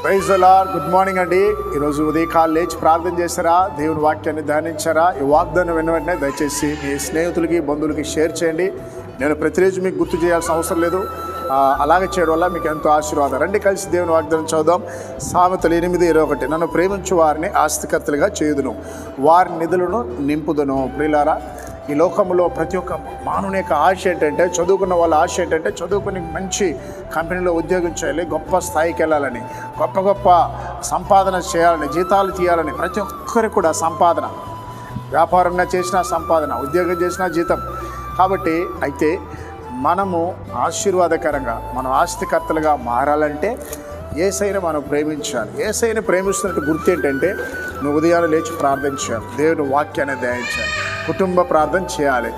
Praise the lord. Good morning అండి. ఈరోజు ఉదయకాలం లేచి ప్రార్థన చేశారా? దేవుని వాక్యాన్ని ధ్యానించారా? ఈ వాగ్దానం విన్న వెంటనే దయచేసి మీ స్నేహితులకి బంధువులకి షేర్ చేయండి. నేను ప్రతిరోజు మీకు గుర్తు చేయాల్సిన అవసరం లేదు. అలాగే చేయడం వల్ల మీకు ఎంతో ఆశీర్వాదం. రండి కలిసి దేవుని వాగ్దానం చదువుదాం. సామెతలు 8:21. నన్ను ప్రేమించు వారిని ఆస్తికర్తలుగా చేయుదును, వారి నిధులను నింపుదును. ప్రియులారా, ఈ లోకంలో ప్రతి ఒక్క మానవుని యొక్క ఆశ ఏంటంటే, చదువుకున్న వాళ్ళ ఆశ ఏంటంటే చదువుకుని మంచి కంపెనీలో ఉద్యోగం చేయాలి, గొప్ప స్థాయికి వెళ్ళాలని, గొప్ప గొప్ప సంపాదన చేయాలని, జీతాలు తీయాలని. ప్రతి ఒక్కరికి కూడా సంపాదన, వ్యాపారంగా చేసిన సంపాదన, ఉద్యోగం చేసిన జీతం. కాబట్టి అయితే మనము ఆశీర్వాదకరంగా, మనం ఆస్తికర్తలుగా మారాలంటే యేసయ్యను మనం ప్రేమించాలి. యేసయ్యను ప్రేమిస్తున్నట్టు గుర్తు ఏంటంటే, నువ్వు ఉదయాన్నే లేచి ప్రార్థన చేయాలి, దేవుని వాక్యాన్ని ధ్యానించాలి, కుటుంబ ప్రార్థన చేయాలి,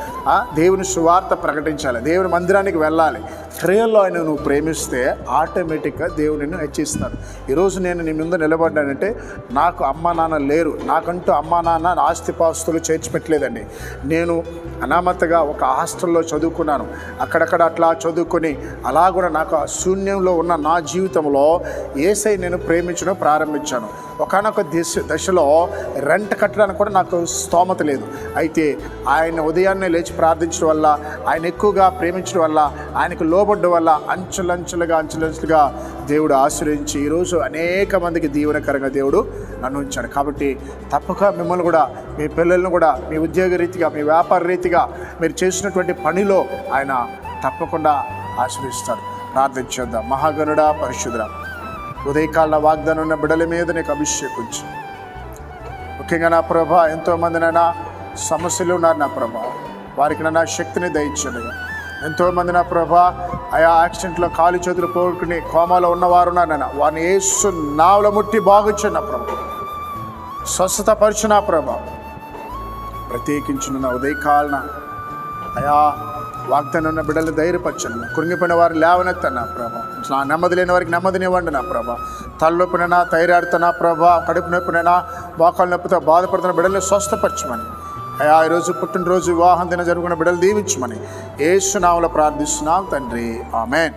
దేవుని సువార్త ప్రకటించాలి, దేవుని మందిరానికి వెళ్ళాలి. క్రియల్లో ఆయన నువ్వు ప్రేమిస్తే ఆటోమేటిక్గా దేవుడు నిన్ను హెచ్చిస్తాడు. ఈరోజు నేను నీ ముందు నిలబడ్డానంటే నాకు అమ్మా నాన్న లేరు, నాకంటూ అమ్మా నాన్న ఆస్తిపాస్తులు చేర్చిపెట్టలేదండి. నేను అనామతగా ఒక హాస్టల్లో చదువుకున్నాను. అక్కడక్కడ అట్లా చదువుకొని అలా కూడా నాకు శూన్యంలో ఉన్న నా జీవితంలో యేసయ్య నేను ప్రేమించడం ప్రారంభించాను. ఒకనొక దశలో రెంట్ కట్టడానికి కూడా నాకు స్తోమత లేదు. అయితే ఆయన ఉదయాన్నే లేచి ప్రార్థించడం వల్ల, ఆయన ఎక్కువగా ప్రేమించడం వల్ల, ఆయనకు లోబడ్డం వల్ల అంచులంచులుగా దేవుడు ఆశ్రయించి ఈరోజు అనేక మందికి దీవెనకరంగా దేవుడు నన్ను ఉంచాడు. కాబట్టి తప్పక మిమ్మల్ని కూడా, మీ పిల్లలను కూడా, మీ ఉద్యోగ రీతిగా, మీ వ్యాపార రీతిగా మీరు చేసినటువంటి పనిలో ఆయన తప్పకుండా ఆశ్రయిస్తాడు. ప్రార్థన చేద్దాం. మహాగణుడా, పరిశుద్ధుడా, ఉదయకాల వాగ్దానం ఉన్న బిడ్డల మీద నీకు అభిషేకించు. ముఖ్యంగా నా ప్రభా, ఎంతోమందినైనా సమస్యలు ఉన్నారు నా ప్రభా, వారికి నా శక్తిని దయచేయండి. ఎంతోమంది నా ప్రభా ఆయా యాక్సిడెంట్లో కాలు చేతులు పోగొట్టుకుని కోమాలో ఉన్నవారు ఉన్నారన్న, వారిని యేసు నామములో ముట్టి బాగుంచు నా ప్రభా, స్వస్థత పరచు నా ప్రభా. ప్రత్యేకించిన ఉదయకాలన ఆయా వాగ్దానం ఉన్న బిడ్డలు ధైర్యపరచండి. కృంగిపోయిన వారు లేవనెత్తన్నా ప్రభా, నా నెమ్మది లేని వారికి నెమ్మదినివ్వండి నా ప్రభా. తలనొప్పినైనా, థైరాయిడ్తోనా ప్రభా, కడుపు నొప్పినైనా, మోకాళ్ళ నొప్పితో బాధపడుతున్న బిడ్డల్ని స్వస్థపరచమని, అయా ఈరోజు పుట్టినరోజు వివాహం దిన జరుగుతున్న బిడ్డలు దీవించమని యేసు నామములో ప్రార్థిస్తున్నాం తండ్రి. ఆమేన్.